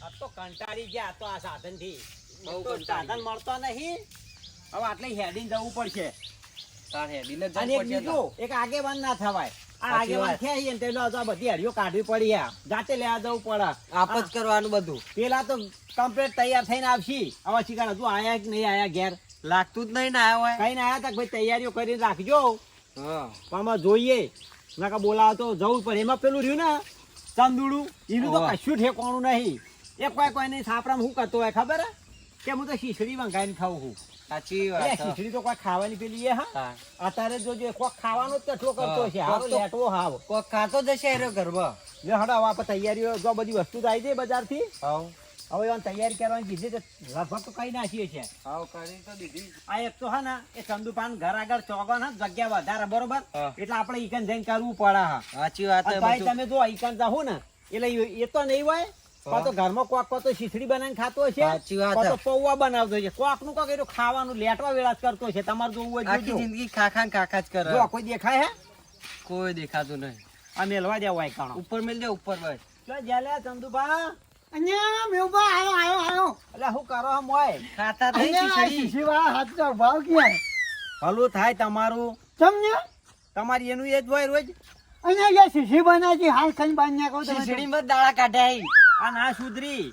આ તો કંટાળી ગયા તો આ સાધન થી બહુ તો કંટાળી સાધન મળતો નહીં. હવે આટલે હેડીને જવું પડશે. તાર હેડીને જ અને જવું એક પડશે બીજું, એક આગેવાન ના થવાય. આ સાચી આગેવાન વાત. થયા ને તેનો તો આ બધી હડીઓ કાઢવી પડી. આ જાતે લેવા જવું પડે. આપ જ કરવાનું બધું. પેલા તો કમ્પ્લીટ તૈયાર થઈને આવશી. હવે શીખર હજુ આયા કે નહીં આયા ઘેર લાગતું જ નહીં ને આયા હોય. કઈ આયા તા ભાઈ તૈયારીઓ કરીને રાખજો. હા પણ આમાં જોઈએ નાકા બોલાવો તો જવું પડે. એમાં પેલું રહ્યું ને ચંદુડું એનું તો ઓવા. કશું ઠેકોણું નહીં. એ કોઈ નહીં સાપરામાં શું કરતો હોય ખબર હે? કે હું તો શીશડી વંગાઈને ખાઉં છું. સાચી એ વાત. શીશડી તો કોઈ ખાવાની પેલી એ હા હા. અત્યારે જોજો કોક ખાવાનો જ કચરો કરતો છે. હા, હારો કોક તો- લેટવો હાવ. કોક ખાતો જશે એરો ગરબા. લે હડો હવે આપણે તૈયારીઓ જો બધી વસ્તુ તો આવી જાય બજારથી. હાવ હવે એને તૈયારી કરવાની કીધી તો લગભગ તો કઈ નાખીએ છે. હાવ કરી તો દીધી. આ એક તો હે ને એ ચંદુપાન ઘર આગળ ચોગન હે જગ્યા વધારે બરોબર હા. એટલે આપણે ઈકન જઈને કરવું પડે હા. સાચી વાત અને છે ભાઈ બધું. તમે જો ઈકન જાહો ને એટલે એ તો નહીં હોય. કાં તો ઘરમાં કોક તો શીશડી બનાવીને ખાતો હશે. સાચી વાત કાં તો છે. પૌવા બનાવતો છે. કોક નું કોક એટલું ખાવાનું લેટવા વેળા જ કરતો છે. તમારે જોવું હોય આખી જોજો. જિંદગી ખાખા ને કાકા જ કરે. જો કોઈ દેખાય હે કોઈ દેખાતું નહીં. આ મેલવા દેવા હોય કાણો. ઉપર મેલ દે ઉપર બસ. જો જ્યાલે ચંદુભા અહીંયા મેવબા આયો એટલે શું કરો હમ હોય ખાતા થઈ અહીંયા ખીચડી. શીશીવાળા હાથનો ભાવ ક્યાં ભલું થાય તમારું સમજ્યા તમારી એનું એ જ હોય રોજ. અહીંયા જે શીશી બનાવી હાલ ખાઈ બાંધ નાખો તમે ખીચડીમાં જ દાડા કાઢ્યા. આ ના સુધરી.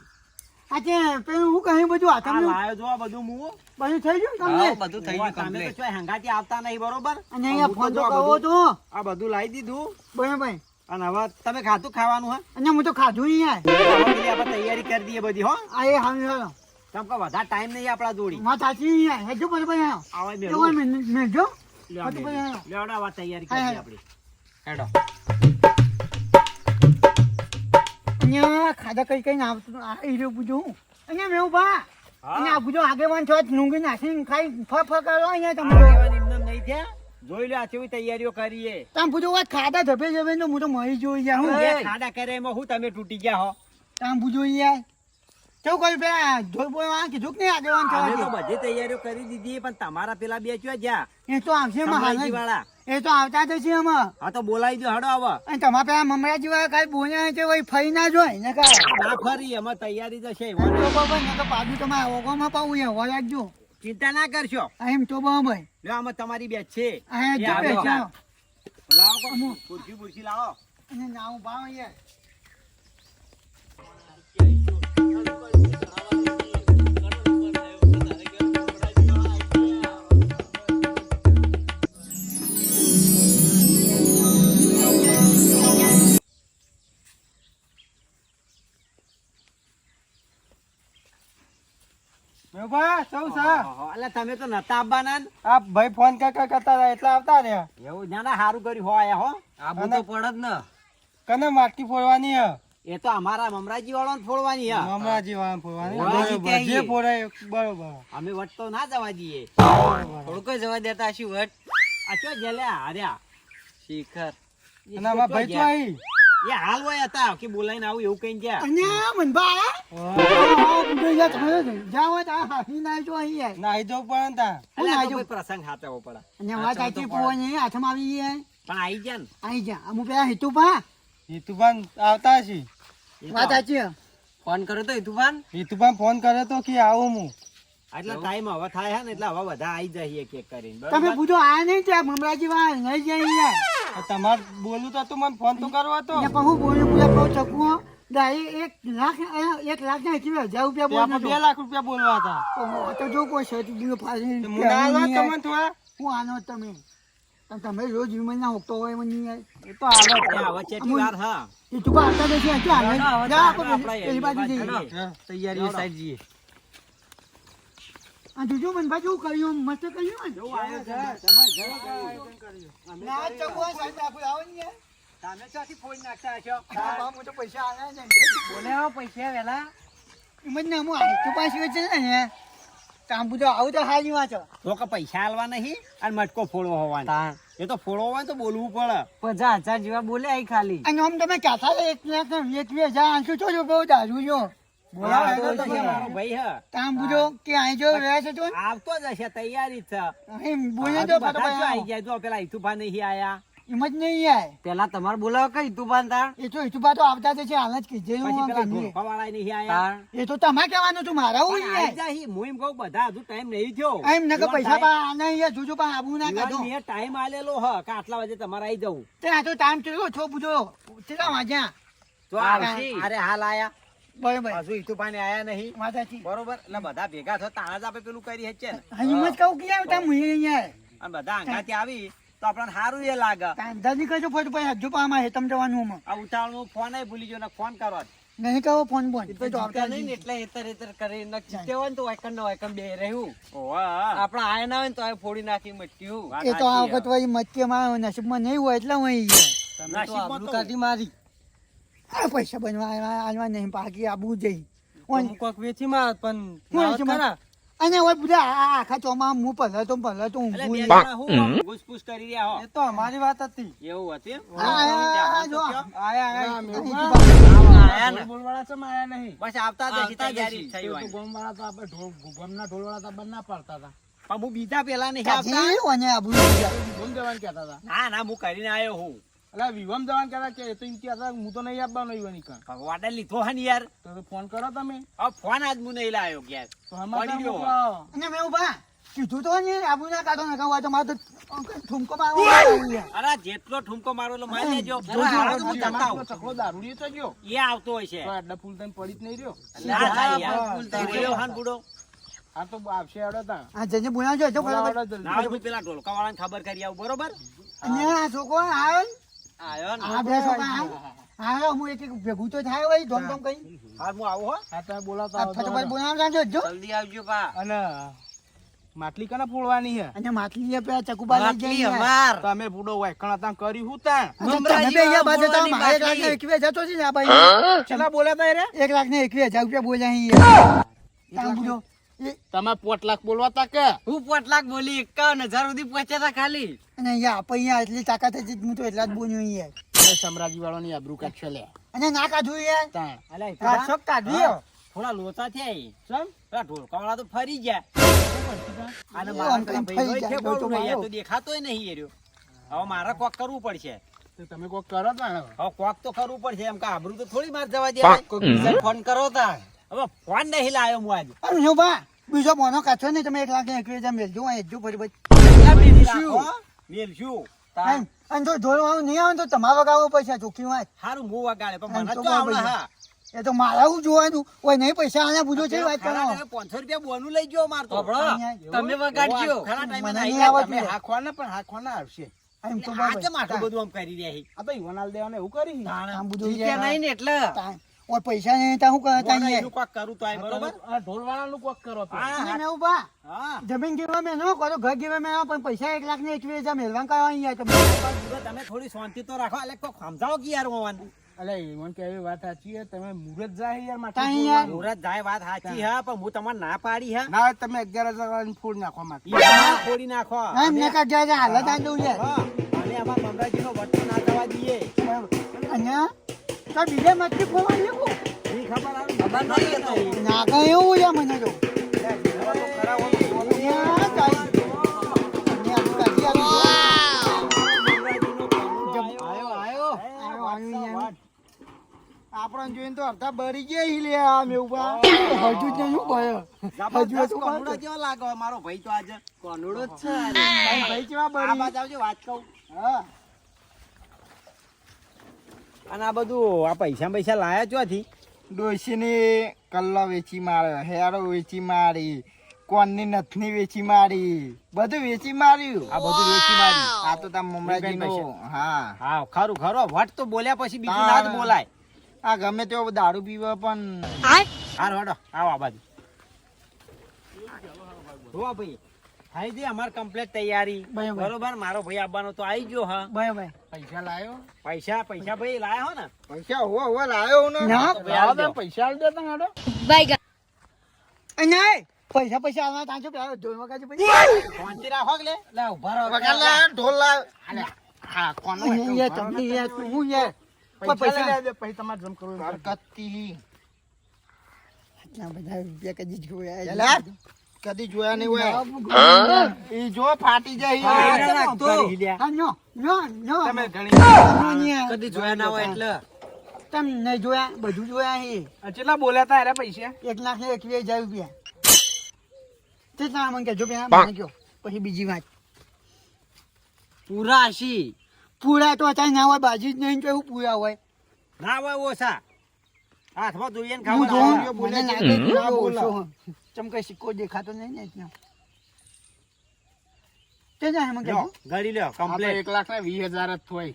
આજે પેલું હું કહ્યું બધું આ હાથમાં લાયો જો આ બધું મું. બધું થઈ ગયું ને હાવ તમને બધું થઈ તમે ગયું તો complete. ચોય હંગાથી આવતા નહીં બરોબર. અને અહીંયા હું ફોન તો જો આ કહો બધું- તો આ બધું લાવી દીધું. બરાબર અને હવે તમે ખાતું ખાવાનું હે અને હું તો ખાધું નહીં યાર હવે પેલી આપણે તૈયારી કરી દઈએ બધી હો. આ એ હાલ હાલો કેમ કે વધારે ટાઈમ નહીં આપણા જોડી. વાત સાચી નહીં યાર હેજો બરાબર આવો આવે બે એવો મેજો લ્યો, બધું બે. બધું. લ્યો, હેડો, હવે તૈયારી હા, કરીએ હા. આપણી. હેડો. અહીંયા ખાધા કઈ કઈ આવતું આ હીરો પૂછું અહીંયા મેવબા અને આ પૂછો આગેવાન છો નુંગી નાખીને ખાઈ ફ કરો અહીંયા તમે આગેવાન એમને એમ નહીં થયા. જોઈ લો આ કેવી તૈયારીઓ કરીએ. તમે પૂછો વાત ખાધા ધપે જવે તો હું તો મરી જોઈ ગયા હું જે ખાડા કરે એમાં હું તમે તૂટી ગયા હો. તમે પૂછો યાર કેવું કહ્યું પેલા જોઈ બોય આ કીધું કે નહીં આગેવાન અમે તો થવા બધી તૈયારીઓ કરી દીધી પણ તમારા પેલા બે ક્યાં જ્યાં એ તો આવશે મમરાજી મહારાજ વાળા. એ તો આવતા જ છે એમાં હા તો બોલાવી દો હેડો હવે. અને તમારા પેલા મમરાજી વાળા કાંઈ બોલ્યા છે વળી ફરી ના જોય ને કાંઈ ના ફરી એમાં તૈયારી તો છે. તો બાબા ને તો પાછું તમારે ઓગોમાં પાવું એ હોય રાખજો ચિંતા ના કરશો. એમ તો બરાબર લ્યો આમાં તમારી બેચ છે. અહીંયા એ જો આગળ બેસો. લાવો કોણ? ખુરશી બુરશી લાવો. અને નાવું ભાવ યાર મેવબા સૌ સા ઓહો, અલા તમે તો નતા આવવાના ને. આ ભાઈ ફોન કરતા હતા એટલે આવતા રહ્યા એવું ના ના સારું કર્યું હોય હો. આબુ તો પડે જ ને. કને માટકી ફોડવાની હે એ તો અમારા મમરાજી વાળો ફોડવાની હે. મમરાજી વાળા ફોડવાની મમરાજી બરોબર ત્યાં જે આવીએ. ફોડાય બરોબર અમે વટ તો ના જવા દઈએ. થોડુંક જવા દેતા હશી વટ. આ ચો જેલ્યા હાર્યા. શિખર. એ અને આમાં ચો ભાઈ ગયા. તો આવી એ હાલ હોય હતા કે બોલાઈને આવું એવું કઈ ગયા. અહીંયા મનબા જાઓ તા હાથી ના જો અહીંયા નાઈ દો પણ તા હું અલા, આ નાઈ તો જો કોઈ પ્રસંગ હાથવો પડે. અને વાત સાચી પોવાની હાથમાં આવી ગયા પણ આઈ ગયા ને. આઈ જા અમુ પેલા હેતુભા હિતુભાન આવતા છે. એ તો વાત સાચી ફોન કર્યો તો હિતુભાન. હિતુભાન ફોન કરે તો કે આવું હું. આટલા ટાઈમ હવે થાય હે ને એટલે હવે બધા આઈ જાય એક એક કરીને તમે બરોબર? પૂછો આ નહીં ત્યાં મમરાજી વાળા નહીં જાય યાર તમારે બોલું તો હતું, મને ફોન તો કરવા તો. ને પણ હું બોલું પૂરા કહું શકું દાઈ 1 લાખ ના 1000 રૂપિયા તે આપણે બોલું 2 લાખ રૂપિયા બોલવા હતા. તો જો કોઈ શર્ટ દીવો ફાડી તે મને આલવા તમને થોડા. હું આનો તમે પણ તમે રોજ વિમલ ના હોતો હોય મને યાર એ તો હાલો જ. ત્યાં હવે ચેટલી વાર હા. એ તું આવતા નથી ક્યાં હેડો, હવે જા હેડો, આપણે પેલી બાજુ હેડો. જઈએ તૈયારી સાઈડ જઈએ. આ જોજો મને બાજુ કર્યું મસ્ત કર્યું ને જોવું આવ્યો છે. ના ચકવા સાહેબ આખું આવો ને યાર તમે ક્યાંથી ફોન નાખતા હશો? હા, બાપ, હું તો પૈસા આલ્યા ને બોલે આવો પૈસા વેલા. એમ જ ને હું આ તો પાછી છે ને કામ બધું આવું તો હારી વાંચો તો કે પૈસા આલવા નહીં અને મટકો ફોડવો હોવાનો. તાણ. એ તો ફોડવો હોય તો બોલવું પડે. 50,000 જેવા બોલે આઈ ખાલી. અને આમ તમે કહેતા હતા 1,20,000 આંસુ છો જો બહુ દારૂ જો બોલાવો બોલાવો તો તમે છે મારો ભાઈ હે. કામ બધો કે અહીં જો રહ્યા છે તો આવતો જ હશે તૈયારી જ છે. એમ બોલે હા, તો તો બધા જ ફટાફટ આઈ આવો. જાય. જો પેલા ઈથુભા નહીં આયા. એમ જ નહીં યાર. પેલા તમારે બોલાવો કઈ તુફાન તાર એ તો ઈટુબા તો આવતા જ છે, હાલ જ કીધે હું પછી આમ પેલા કહીએ. ઢોલકાવાળા નહીં આયા તાર એ તો તમારે કહેવાનું હતું, મારા હું પણ આઈ જા હું એમ કહું બધા હજુ ટાઈમ નહીં થયો એમ ન કે પૈસા પા નહીં યાર, જોજો પા આબુ ના કાઢો. મેં ટાઈમ આલેલો હ કે આટલા વાગે તમારે આવી જવું તે આ તો ટાઈમ ચલો છો પૂછો કેટલા વાગ્યા? તો આવશે. અરે હાલ આયા બરાબર હજુ ઈટુપાને આયા નહીં માતાજી. બરોબર એટલે બધા ભેગા થતા તાણા જ આપણે પેલું કરી હશે ને હા, એમ જ કહું કે યાર તમે મુએ યાર અને બધા આંગાથી આવી તો આપણને સારું એ લાગે અંદાજી કરજો ફોટો પછી હજુ પામાં હેતમ જવાનું આમાં. આ ઉતાવળમાં ફોન ભૂલી ગયો ને ફોન કરવા નહીં કહો ફોન બોન તો તો આવતા નહીં ને એટલે એતર એતર કરી ને જીતે હોય ને તો વાયકણ ને વાયકણ બે રહ્યું ઓવા આપણે આયા ના હોય ને તો આ ફોડી નાખી મટક્યું વાત એ તો આ સાચી વખત વળી મટકીમાં નસીબમાં નહીં હોય એટલે હું અહીં યાર. તમે તો નસીબમાં આબરૂ તો- કાઢી મારી આ પૈસા બનવા આલવા નહીં પાકી આબુ જઈ અમુક કોક વેચી માર પણ હું વેચી માર? ખરા. અને હવે બધા આ આખા ચોમાં હું પલાતો હું એટલે ઊંઘું બે નહીં. જણા હું ઘૂસપૂસ કરી રહ્યા હો એ તો અમારી વાત હતી એવું હતું એમ? આ જો. આયા આયા આયા ને. બોલવાળા છે આયા નહીં. બસ આવતા જ હશે, આવતા જ તૈયારી હશે. થઈ હોય. ગોમવાળા તો આપણે ગોમના ઢોલવાળા તો બંધ ના પાડતા હતા. પણ હું બીજા પેલા નહીં આવતા કાઢી અને આબુ જઈ જાય. વિવમ જવાન કહેતા હતા. ના ના હું કરીને આવ્યો હું એટલે વિવમ જવાન કહેતા કે એ તો એમ કહેતા હું તો નહીં આપવાનો ઈવન ઈકણ. ભગવાને લીધો હે ને યાર તો ફોન કરો તમે. હવે ફોન આજ હું નહીં લાવ્યો ઘેર તો અમારે પડી ગયો. મોકલાવો. અને મેં ઉભા કીધું તો ને આબુ ના કાઢો ને કહું તો મારે તો ઠુમકો મારવાનો. અરે જેટલો ઠુમકો મારો એટલો મારી લેજો જોજો, હાલો તો હું જતા અમારો આવું. ચકલો દારૂડિયો તો ગયો. એ આવતો હોય છે તો આડડા ફૂલ થઈને પડી જ નહીં રહ્યો. ના થાય યાર. ફૂલ થઈ તું રહ્યો હાન બુડો. આ તો આવશે હેડો તા. આ જઈને બોલાવજો જો બોલાવો બરાબર. હેડો જલ્દી. ના હોય હું પેલા ઢોલકાવાળાને ખબર કરી આવું બરોબર અને આ છોકરો આવે આયો ને આ બે છોકરા આવે હા હું એક ભેગું તો થાય ભાઈ ધોમ ધોમ કઈ હાલ હું આવું હો હા તમે બોલાવતા આ આવો ફટોફટ તો. બોલાવજો જો. જલ્દી આવજો પા અને માટલી કને ફોડવાની છે? અને માટલી પેલા ચકુબા લઈ માટલી જઈએ અમાર તમે બુડો વાયકણ હતા કર્યું હું તા. અને મમરાજી તમે બે અહીંયા બાજુ તો બોલવાની મારે 1 બાકી. લાખ ને 21 જતો છે ને આ ભાઈ કેટલા બોલાતા રે? 1,21,000 રૂપિયા બોલ્યા અહીંયા તામ બુડો. એ તમે 5 લાખ બોલવાતા કે? હું 5 લાખ બોલી 51,000 સુધી પહોંચ્યા હતા ખાલી અને અહીંયા આપણે અહીંયા એટલી તાકાત હતી હું તો એટલા જ બોલ્યો અહીંયા અરે સમરાજી વાળાની આબરૂ કાઢશો લે. અને ના કાઢું યાર તા. અલા એ તો કાઢશો કે કાઢી હા. થોડા લોચા થયા એ. ચમ? પેલા ઢોલકાવાળા તો ફરી ગયા અને એ મારા આમ પેલા કંઈ ભાઈઓએ ફરી જાય, ઠેકવાનું લોચો નહીં, આ મારો. તો દેખાતોય નહીં એ રહ્યો. હવે મારે કોક કરવું પડશે તો તમે કોક કરો તા ને. હવે કોક તો કરવું પડશે એમ કે આબરૂ તો થોડી માર જવા દેવાય. કોઈ બીજા ફોન કરો તા હવે ફોન નહીં લાવ્યો હું આજે અરે જો બા બીજો બોનો કાઢશો ને તમે 1,21,000 મેલજો અહીં જો ફરી મેલશું. મેલશું. અને જો ઢોલવાનું નહીં આવે તો તમારો ગાવો પૈસા ચોખ્ખી વાત હારું હું વગાડે પણ મને તો તો આવડે બરાબર. હા એ તો મારા હું જોવાનું ઓય નહીં પૈસા આના પૂછો છે વાત કરો ખરા ટાઈમે 500 રૂપિયા બોનું લઈ ગયો મારતો. સાંભળો, તમે વગાડજો ખરા ટાઈમે મને નહીં નહીં આવડતું. તમે હાખવાના પણ હાખવાના આવશે. એમ તો આ કેમ આટલું બધું આમ કરી રહ્યા છે? આ તો ઈવનાલ દેવાને એવું કરી. આમ બધું જીત્યા નહીં ને એટલે ઓય પૈસા નહીં તા હું કરતા બોલો, અહીંયા એનું કોક કરું તો આય બરોબર. આ ઢોલવાળાનું કોક કરો તો. હા, અને મેં ઉભા હા. જમીન ગીરવા મેં ન કરો ઘર ગીરવા મેં પણ પૈસા 1,21,000 મેળવા કરવા અહીંયા તમે પણ તમે થોડી શાંતિ તો રાખો એટલે કોક સમજાવો કે યાર હોવાનું. અલે ઈવન કે એવી વાત સાચી છે. તમે મુરત જાય યાર માટલી તાઈ યાર. ફોડવાનું. મુરત જાય વાત સાચી હા પણ હું તમને ના પાડી હા ના હોય તમે 11,000 વાળાની ફોડ નાખવા માટે. ઈ ના ફોડી નાખો એમ ને કાઢ્યા છે હાલત આ દઉં છે હા, અને આમાં મમરાજીનો વટકો ના થવા દઈએ. અને તો બીજે મતથી ફોવા લેવું ઈ ખબર આવે? ખબર નહીં કે તો. ના કઈ એવું છે મને તો ખરા હોય તો અહીંયા કાંઈ. અહીંયા આમ કાઢી મમરાજીનો કાનુડો આયો. આયો આવ્યો, આવ્યો. વાત. આપણને જોઈને તો અડધા બળી ગયા ઈ લે આ મેં ઉભા હજુ જ નહીં ગયો હજુ જબરદસ્ત તો કાનુડો કેવો લાગે મારો ભાઈ તો આજે કોનુડો જ છે ભાઈ કેવા આ બળી બાજુ આવજો વાત કહું. હા અને આ બધું આ પૈસા લાયા ચોથી ડોશીની કલ્લો વેચી માર્યો, હેરો વેચી મારી, કોનની નથની વેચી મારી, બધું વેચી માર્યું. આ બધું વેચી માર્યું. આ તો તાર મમરાજીનો. હા હા ખરું ખરો વટ તો બોલ્યા પછી બીજું ના જ બોલાય. આ ગમે તેવો દારૂ પીવા પણ હારો હડો આવો આ બાજુ. જોવા ભાઈ થાય છે અમાર કમ્પ્લીટ તૈયારી બરાબર. બરોબર મારો ભાઈ આવવાનો તો આવી ગયો હા. બરાબર પૈસા લાયો. પૈસા ભાઈ લાયા હો ને પૈસા હોવા લાયો ને. ના. લાવો તો પૈસા આલ દેતા હેડો. નહીં પૈસા આવવા તાંચો પેલા ઢોલ વગાડજો પૈસા શાંતિ રાખો કે લે. લે ઉભા રહો વગાડ લા, ઢોલ લા. અલે, હા, કોનો યાર તમને યાર તું હું યાર પૈસા લઈ દે, પછી તમારે જેમ કરવું એમ કરો. આટલા બધા રૂપિયા કદી જોયા એલા, કદી જોયા નહીં હોય ઈ જો ફાટી જાય હા, નો, નો, નો. તમે ઘણી નો, ન્યા. કદી જોયા ના હોય એટલે તમે નહીં જોયા બધું જોયા હે કેટલા બોલ્યા તા એના પૈસા 1,21,000 રૂપિયા કેટલા મને કહેજો પેલા મને કહો પછી બીજી વાત પૂરા હશી પૂરા તો અત્યારે ના હોય બાજી જ નહીં કેવું પૂરા હોય ના હોય ઓછા હાથમાં જોઈએ ને હું ખાવા જોઉં મને લાગે કે ના ઓછો. ચમ કઈ સિક્કો દેખાતો નહીં ને ત્યાં તે જાય મને કહેજો ગાડી લ્યો કમ્પ્લીટ 1,20,000 જ થોય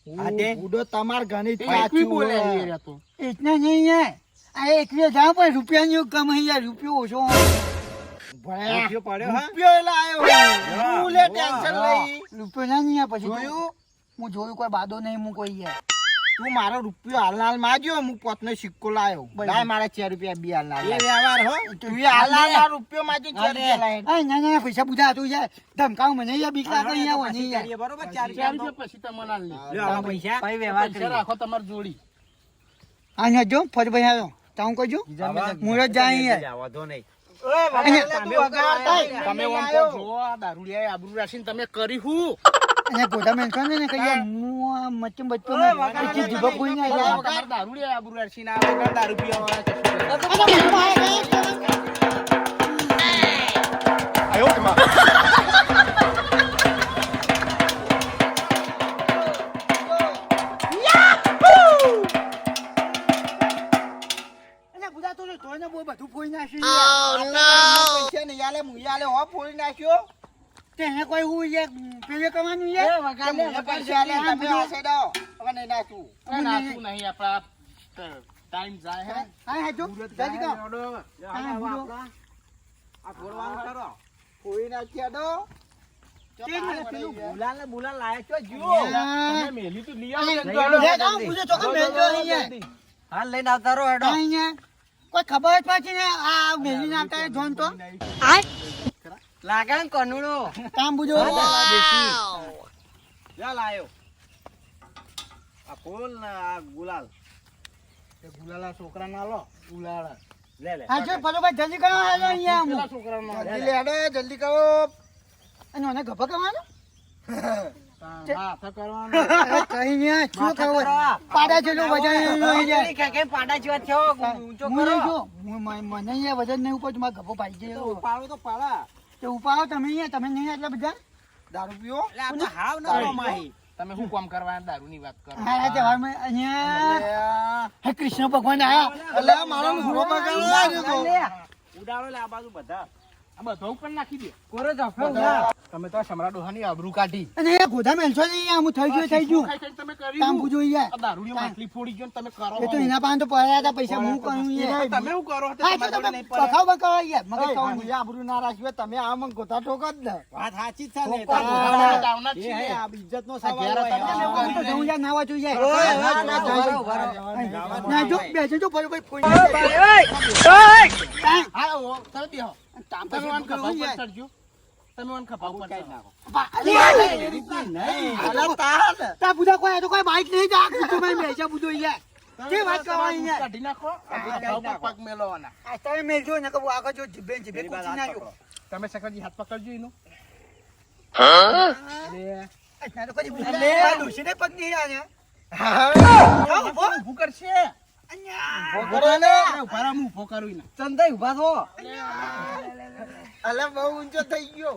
હા તે ઉડો તમાર ઘણી સાચી બોલે તો એટલા નહીં હે આ 21,000 પણ રૂપિયાની કમાઈ યાર રૂપિયો ઓછો રૂપિયો પડ્યો હા રૂપિયો લાયો હું લે ટેન્શન લઈ રૂપિયો ના નહીં પછી જોયું હું જોયું કોઈ બાદો નહીં હું કોઈ યાર તું મારો રૂપિયો હાલ માગ્યો હું પોતનો સિક્કો લાયો લાય મારા 4 રૂપિયા બી હાલ એ વ્યવહાર હો તું હાલ રૂપિયો માજી 4 રૂપિયા લાય આ ના ના પૈસા બુધા તું યાર ધમકાવ મને યાર બીક લાગે યાર વની યાર કરીએ બરોબર 4 રૂપિયા પછી તમને હાલ લ્યો આવા પૈસા પછી વ્યવહાર કરી રાખો તમાર જોડી આ ને જો ફરી ભાઈ આવ્યો તાઉં કજો મુરત જાય યાર વધો નહીં તમે ઓમ તો જો આ દારૂડિયા આબરૂ રાખીને તમે કરી હું અને ગોધા મેન્શન ને કે યાર હું આ મચ્ચમ બચ્ચો ને કે જીભ કોઈ ના યાર તમાર દારૂડિયા આબરૂ રાખીને આ વગર દારૂ પીવા વાળા અને બુધા તો તોને બહુ બધું ફોઈ નાખ્યું પૈસા નહીં આલે મુયાલે હો ફોડી નાખ્યો તેને કોઈ હું યાર પેલે કમાનું યાર પૈસા આલે તમે આ સાઈડ આવો હવે નહીં નાખું નાખું નહીં આપડા ટાઈમ જાય હે હા હા જો જલ્દી કહો આ ફોડવાનું કરો કોઈ નાખ્યા દો બુલાલ ને બુલાલ લાયક તો જો તમે મેલી તું લઈ હાલ લઈને આવતા રહો હેડો કોઈ ખબર જ પાછી ને આ મેલી નાખતા જોન તો લાગે ને કનુડો કામ બુજો જા લાયો આ ફૂલ ને આ ગુલાલ ગુલાલા છોકરા ના લો ગુલાલા લે લે હા જો ફલો ભાઈ જલ્દી કરો હાલો અહીંયા પેલા છોકરા નો જલ્દી લેડો જલ્દી કરો અને મને ગભા કરવાનો હાથ કરવાનો કઈ ને શું ખબર પાડા જેલો વજન લઈ જાય કે પાડા જેવા થયો ઊંચો કરો જો મને અહીંયા વજન નહીં ઉપર મારા ગભો ભાઈ છે પાડો તો પાડા તો ઉપાડો તમે અહીંયા તમે નહીં એટલા બધા દારૂ પીવો એટલે આ તો હાવ ના માહી તમે શું કામ કરવા દારૂ ની વાત કરો હા તહેવારમાં અહીંયા હે કૃષ્ણ ભગવાન આયા અલે મારો ઘોડો બગાડો ઉડાડો લે આ બાજુ બધા આ બધો ઉપર નાખી દે કોરો જાફે તમે તો સમરા ડોહાની આબરૂ કાઢી અને એ ગોધા મેલશો નહીં આમ થઈ ગયું તમે કરી કામ પૂજો યાર આ દારૂની માટલી ફોડી ગયો ને તમે કરો એ તો એના પાસે તો પડ્યા હતા પૈસા હું કરું યાર તમે શું કરો હા તો તમે બખાવ બખાવ યાર મગજ ખાવાનું આબરૂ ના રાખ્યો તમે આ મન ગોતા ઠોકો જ ને વાત સાચી જ છે ને ડાવના એ છીએ આ ઇજ્જત નો આ સવાલ ઘેર હોય હતા. હું તો જઉં યાર નાવા જોઈએ જવાનું. ના જો બેસે જો ફરી કોઈ હા ઓ તમે બેહો તામ તમે વન ખપાવ પર યાર ચડજો તમે વન ખપાવ પર ચડજો તા બુધા કોઈ તો કોઈ બાઈક નહીં જા તો મેં બેસા બુધો યાર કે વાત કરવાની યાર કાઢી નાખો ખપાવ પર પગ મેલવાના આ તમે મેલજો ને કે આગળ જો જીબે જીબે કુચી નાખ્યો તમે સકરજી હાથ પકડજો એનો ના તો કદી બુધા લે દુસરે પગ નહીં આને ઊભું કરશે ઉભા હું ઉભો કરું એને ચંદાઈ ઉભા થો અલે બહુ ઊંચો થઈ ગયો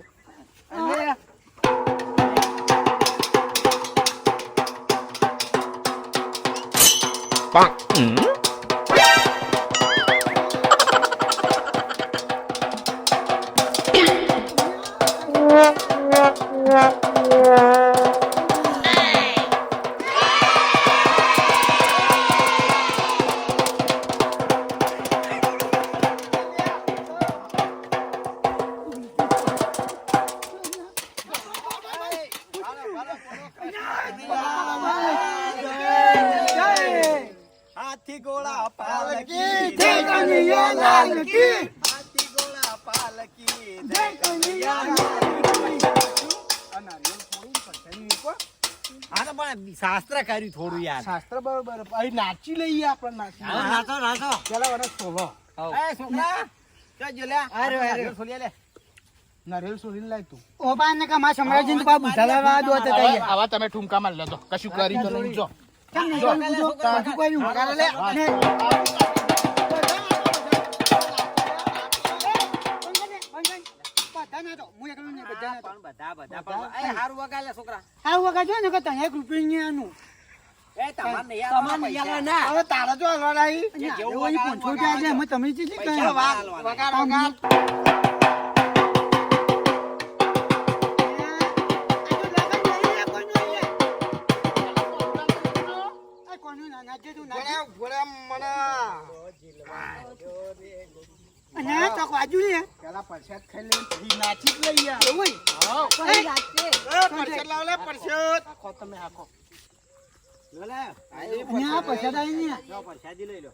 હાથી ગોળા પાલકી જય કનૈયા લાલ કી હાથી ગોળા પાલકી જય કનૈયા લાલ હા તો પણ શાસ્ત્ર કર્યું થોડું યાર શાસ્ત્ર બરોબર અહીં નાચી લઈએ આપણે નાચી નાચો નાચો પેલા વર્ષ સોલો એ છોકરા ચાલ જો લે અરે, અરે. નારિયેળ છોલી લે નરેલ સોરીને લાય તું ઓ બા ને કામ સમરાજી તો બાબુ ઝાલા દો તે તૈયાર આવા તમે ઠુમકા માર લેતો કશું કરી તો નહીં જો કેમ નહીં કરું પૂજો બધું કર્યું વગાડો લે. ને બધા ના તો હું એકલો નહીં બધા ના તો પણ બધા પણ એ હારું વગાડ લે છોકરા આ વખત જો ને કે તને 1 રૂપિયા આનું એ તમાર નહીં તમારે નહીં આલવા ના. હવે તારા જો હલવાડ આવી એવો ઈ પોંછો ત્યાં છે, તમે ચીજી પૈસા કહ્યું. વગાડ વગાડ પેલા પરસાદ ખાઈ લે પછી નાચી જ લઈ યાર પરસાદ લાવ લે પરસાદ આખો તમે આખો લો લે લો પરસાદી લઈ લો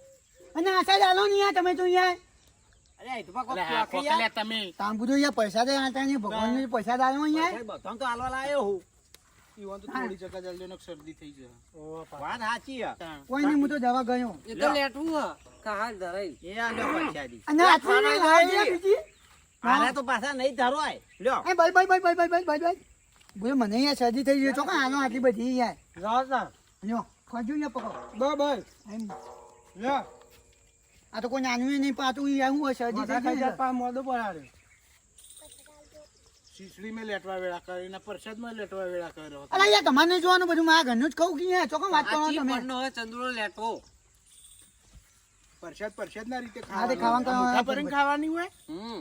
અરે તું પા અલે આખો કે લે તમે પૈસા દે આટા ને ભગવાન પૈસા દાયો અહીંયા બધાને તો હાલવા લાયો હું ઈવન તો થોડી જગ્યા જલ્દી નો શરદી થઈ જાય વાત સાચી હે કોઈ નહીં હું તો દવા ગયો એ તો લેટવું હ. કાં ધરાઈ. એ આ લ્યો પરસાદી અને આટલી નહીં લાવી દે બીજી આને તો પાછા નહીં ધરોય લ્યો એ બાય બોલે મને અહીંયા શરદી થઈ ગઈ તો કા આનો આટલી બધી યાર જાઓ તાર. લ્યો ખજુ ને પકડો બરાબર એમ લ્યો આ તો કોઈ નાનું નહીં પાતું ઈ હું શરદી થઈ ગઈ છે. મોદો પડાડે શીશડી મેં લેટવા વેળા કરીને પરસાદ માં લેટવા વેળા કર્યો અલા યાર તમારે નહીં જોવાનું બધું મારા ઘરનું જ કહું કે યાર ચોકમ વાત કરો આચી તમે પરનો હવે ચંદુરો લેટવો. પરસાદ ના રીતે હા, તે ખાવાનું મુઠ્ઠા ભરીને ખાવાની હોય હમ.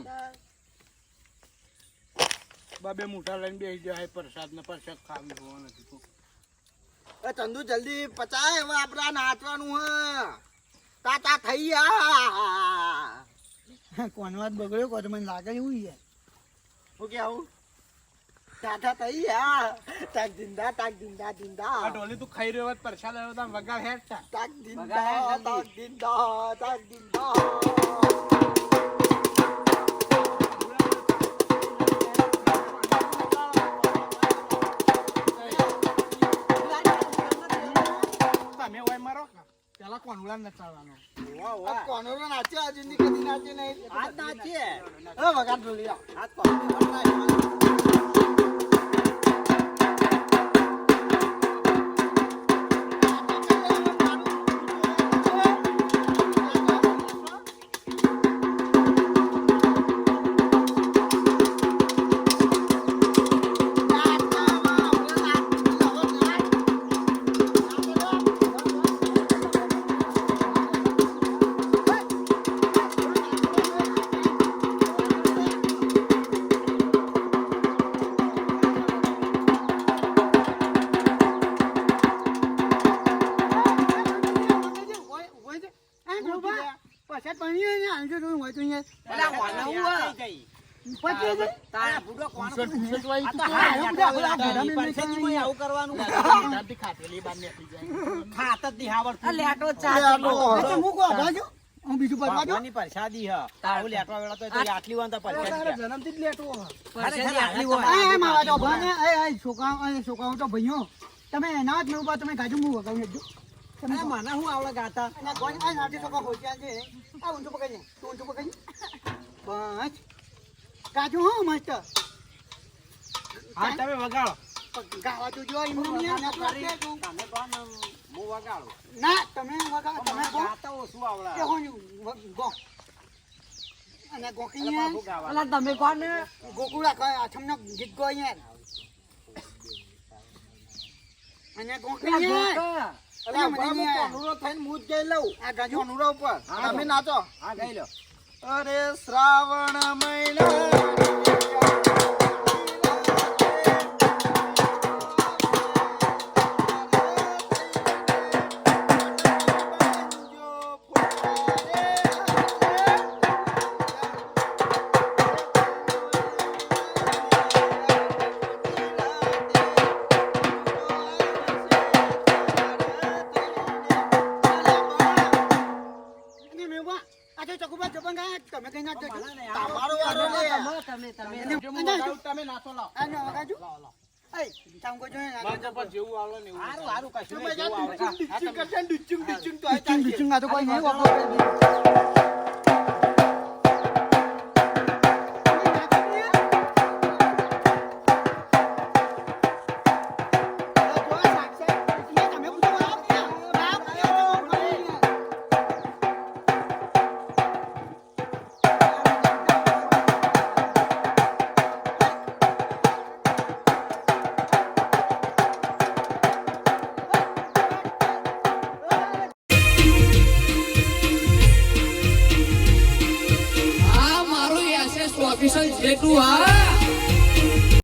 બે મુઠ્ઠા લઈને બેસી જાય પરસાદ ને પરસાદ ખાવી હોવા નથી એ ચંદુ જલ્દી પચાય હવે આપડા નાચવાનું હ તાતા થઈ યા કોનો વાત બગડ્યો કો તો મને લાગે એવું યાર હું કે આવું તાતા થઈ યા તાક દિંદા દિંદા આ ઢોલી તું ખાઈ રહ્યો હોત પરસાદ આવ્યો તો આમ વગાડ હેડતા તાક વગાડે તાક દિંદા તમે ઓય મારો પેલા કોનુડા નચાડવાનો કોનો નાચ્યો આજે ની કદી નાચે નહીં હાથ નાચીએ હવે વગાડ ઢોલી આવ હાથ કોની વગાડ પછાત પાણી ને આંજો જોયું હોય તો અહીંયા અલા વાના હું પછી છે તારા બુડો કોણ આ તો આ હા બધા આ યાર ઘરમાં પરસાદીમાં આવું કરવાનું શાંતિ ખાતેલી બાર નીકળી જાય ખાત જ નહીં આવડતું. આ લેટો ચા. અચ્છા હું કો બાજુ હું બીજું બતાવા દો ભગવાનની પરસાદી હ તારું લેટવા વેળા તો એ આટલી વાર તો પરસાદી ક્યાં? જન્મથી જ લેટવો પરસેદી આટલી હોય. એ માવા તો ભને એ છોકરાઓ તો ભઈઓ તમે એના જ મેં તમે ગાજુ હું વગાવી દેજો તમે અરે મને હું આવડે ગાતા ના કોઈ આ નાટી છોકરા હોચ્યા છે આ ઊંચો પકડી તું ઊંચો પકડી બસ ગાજુ હો મસ્ત હા તમે વગાડો ગાવા તો જો એમને નહીં ના કરી કરતે તું તમે કોણ હું વગાડું ના તમે વગા તમે મને ગો ગાતા ઓછું આવડે કે હોની ગો અને ગોકીને હું ગાવા અલા તમે કોણ ને? ગોકુળા કઈ આઠમનો ગીત ગો યાર અને અલા ગોકીને ગોકા. અરે મને કોનુરો થઈને મૂજ ગઈ લઉં આ ગાજુ કોનુરા ઉપર તમે નાચો હા ગઈ લો અરે શ્રાવણ મહિના અને મેવા આ તો ચકુબા જપન ગયા તમે કઈ નાખ દેજો તમારો વારો લે તમે જો હું વગાડું તમે નાચો લાવ આનો વગાડજો એ ચામ કો જો મારા પર જેવું આવડે ને એવું હારું હારું કશું તમે નહીં જેવું આવડે ડિચિંગ કરશે ને ડિચિંગ તો આ ચિંગ ચાલશે ચિંગ આ તો કોઈ નહીં વગાડે ઓફિસર જેટલું હા